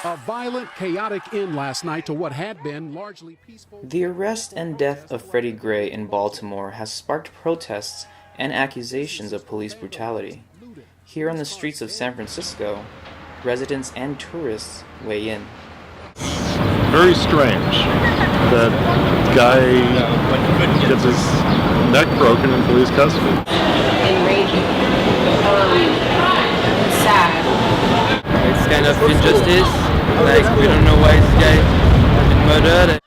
A violent, chaotic end last night to what had been largely peaceful. The arrest and death of Freddie Gray in Baltimore has sparked protests and accusations of police brutality. Here on the streets of San Francisco, residents and tourists weigh in. Very strange that guy gets his neck broken in police custody. Enraging. It's sad. It's kind of injustice. Like, we don't know why this guy has been murdered.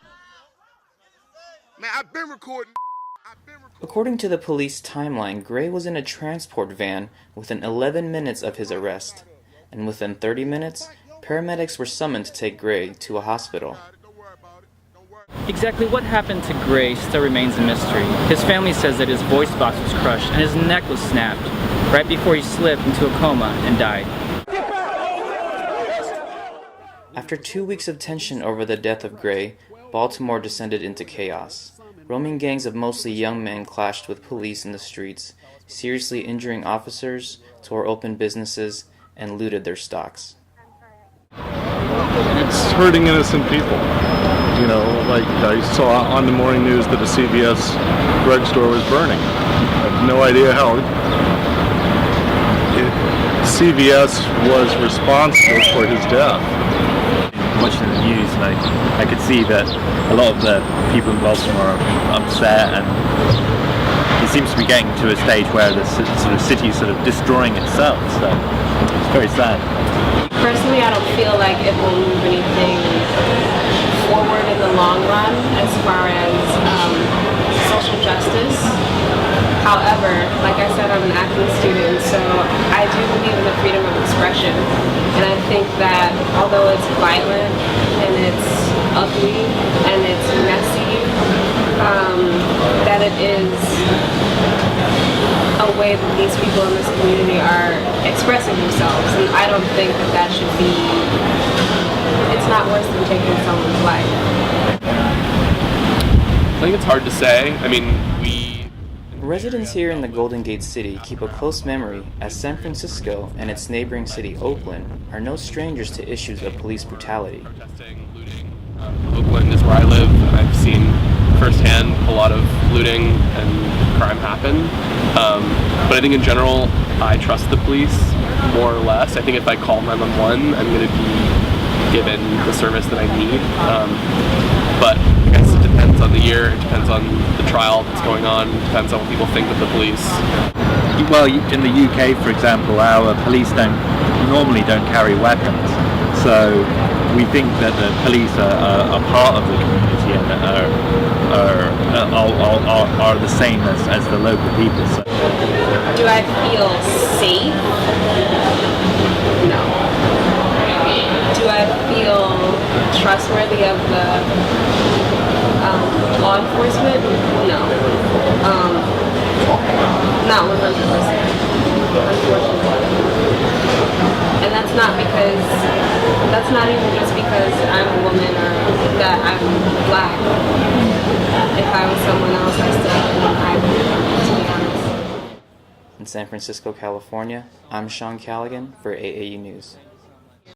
Man, I've been recording. According to the police timeline, Gray was in a transport van within 11 minutes of his arrest, and within 30 minutes, paramedics were summoned to take Gray to a hospital. Exactly what happened to Gray still remains a mystery. His family says that his voice box was crushed and his neck was snapped right before he slipped into a coma and died. After 2 weeks of tension over the death of Gray, Baltimore descended into chaos. Roaming gangs of mostly young men clashed with police in the streets, seriously injuring officers, tore open businesses, and looted their stocks. It's hurting innocent people. You know, like I saw on the morning news that a CVS drugstore was burning. I have no idea how CVS was responsible for his death. Watching the news, like, I could see that a lot of the people in Baltimore are upset, and it seems to be getting to a stage where the sort of city is sort of destroying itself, so it's very sad. Personally, I don't feel like it will move anything forward in the long run as far as social justice. However, like I said, I'm an acting student, so I do believe in the freedom of expression. And I think that although it's violent and it's ugly and it's messy, that it is a way that these people in this community are expressing themselves. And I don't think that that should be, it's not worse than taking someone's life. I think it's hard to say. I mean, Residents here in the Golden Gate City keep a close memory as San Francisco and its neighboring city, Oakland, are no strangers to issues of police brutality. Protesting, looting. Oakland is where I live, and I've seen firsthand a lot of looting and crime happen. But I think in general, I trust the police more or less. I think if I call 911, I'm going to be given the service that I need. But I guess it depends on the year, it depends on the trial that's going on, it depends on what people think of the police. Well, in the UK, for example, our police normally don't carry weapons, so we think that the police are part of the community and are the same as the local people. So. Do I feel safe? No. Do I feel trustworthy of the law enforcement? No. Not 100%. Unfortunately. And that's not even just because I'm a woman or that I'm black. If I was someone else, I still wouldn't either, to be honest. In San Francisco, California, I'm Sean Callaghan for AAU News.